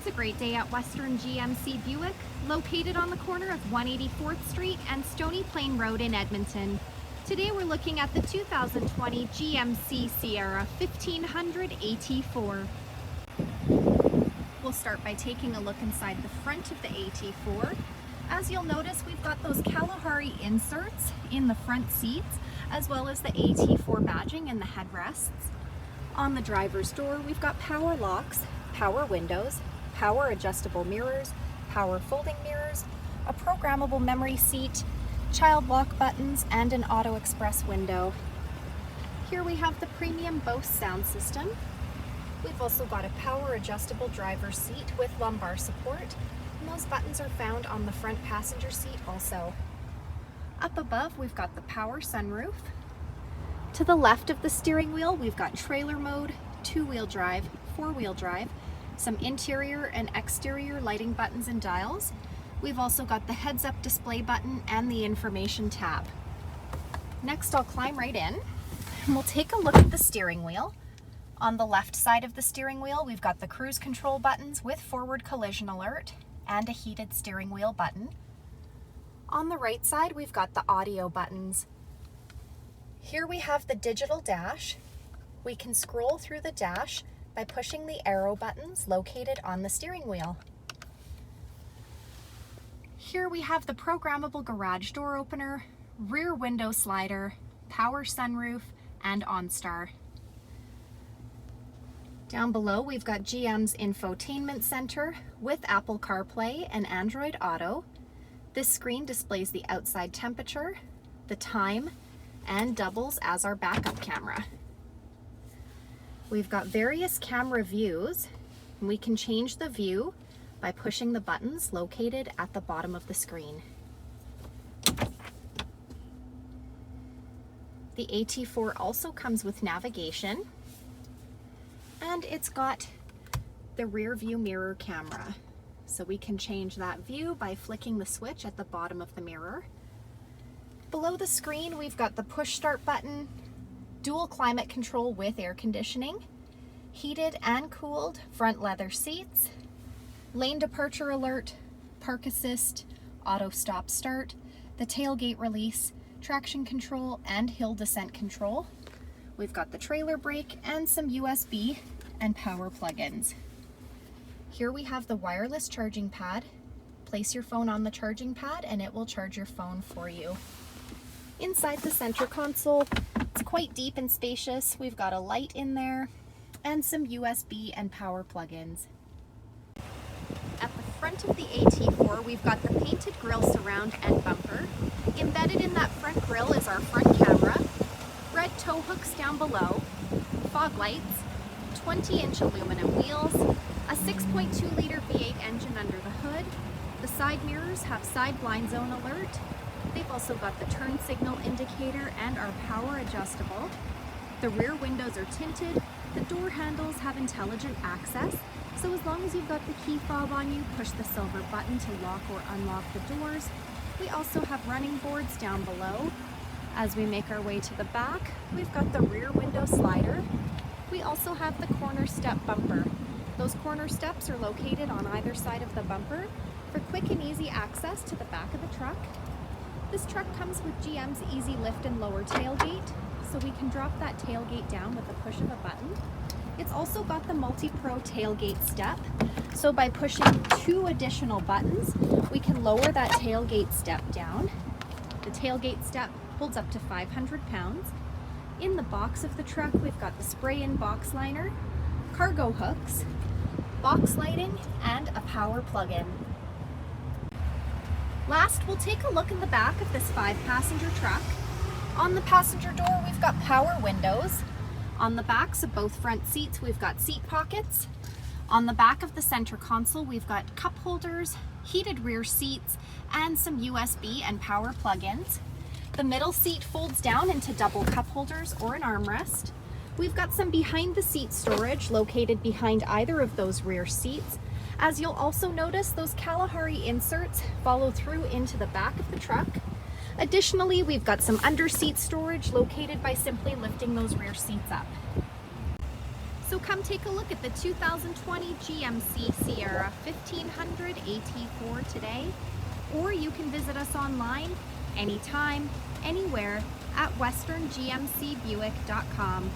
a great day at Western GMC Buick, located on the corner of 184th Street and Stony Plain Road in Edmonton. Today we're looking at the 2020 GMC Sierra 1500 AT4. We'll start by taking a look inside the front of the AT4. As you'll notice, we've got those Kalahari inserts in the front seats, as well as the AT4 badging in the headrests. On the driver's door, we've got power locks, power windows, power adjustable mirrors, power folding mirrors, a programmable memory seat, child lock buttons, and an auto express window. Here we have the premium Bose sound system. We've also got a power adjustable driver's seat with lumbar support, and those buttons are found on the front passenger seat also. Up above, we've got the power sunroof. To the left of the steering wheel, we've got trailer mode, two-wheel drive, four-wheel drive, some interior and exterior lighting buttons and dials. We've also got the heads-up display button and the information tab. Next, I'll climb right in and we'll take a look at the steering wheel. On the left side of the steering wheel, we've got the cruise control buttons with forward collision alert and a heated steering wheel button. On the right side, we've got the audio buttons. Here we have the digital dash. We can scroll through the dash by pushing the arrow buttons located on the steering wheel. Here we have the programmable garage door opener, rear window slider, power sunroof, and OnStar. Down below, we've got GM's Infotainment Center with Apple CarPlay and Android Auto. This screen displays the outside temperature, the time, and doubles as our backup camera. We've got various camera views, and we can change the view by pushing the buttons located at the bottom of the screen. The AT4 also comes with navigation, and it's got the rear view mirror camera. So we can change that view by flicking the switch at the bottom of the mirror. Below the screen, we've got the push start button, dual climate control with air conditioning, heated and cooled front leather seats, lane departure alert, park assist, auto stop start, the tailgate release, traction control, and hill descent control. We've got the trailer brake and some USB and power plug-ins. Here we have the wireless charging pad. Place your phone on the charging pad and it will charge your phone for you. Inside the center console, it's quite deep and spacious. We've got a light in there and some USB and power plug-ins. At the front of the AT4, we've got the painted grille surround and bumper. Embedded in that front grille is our front camera, red tow hooks down below, fog lights, 20-inch aluminum wheels, a 6.2-liter V8 engine under the hood. The side mirrors have side blind zone alert. They've also got the turn signal indicator and are power adjustable. The rear windows are tinted. The door handles have intelligent access. So as long as you've got the key fob on you, push the silver button to lock or unlock the doors. We also have running boards down below. As we make our way to the back, we've got the rear window slider. We also have the corner step bumper. Those corner steps are located on either side of the bumper for quick and easy access to the back of the truck. This truck comes with GM's easy lift and lower tailgate, so we can drop that tailgate down with the push of a button. It's also got the multi-pro tailgate step, so by pushing 2 additional buttons, we can lower that tailgate step down. The tailgate step holds up to 500 pounds. In the box of the truck, we've got the spray-in box liner, cargo hooks, box lighting, and a power plug-in. Last, we'll take a look in the back of this 5-passenger truck. On the passenger door, we've got power windows. On the backs of both front seats, we've got seat pockets. On the back of the center console, we've got cup holders, heated rear seats, and some USB and power plug-ins. The middle seat folds down into double cup holders or an armrest. We've got some behind the seat storage located behind either of those rear seats. As you'll also notice, those Kalahari inserts follow through into the back of the truck. Additionally, we've got some under seat storage located by simply lifting those rear seats up. So come take a look at the 2020 GMC Sierra 1500 AT4 today, or you can visit us online anytime, anywhere at westerngmcbuick.com.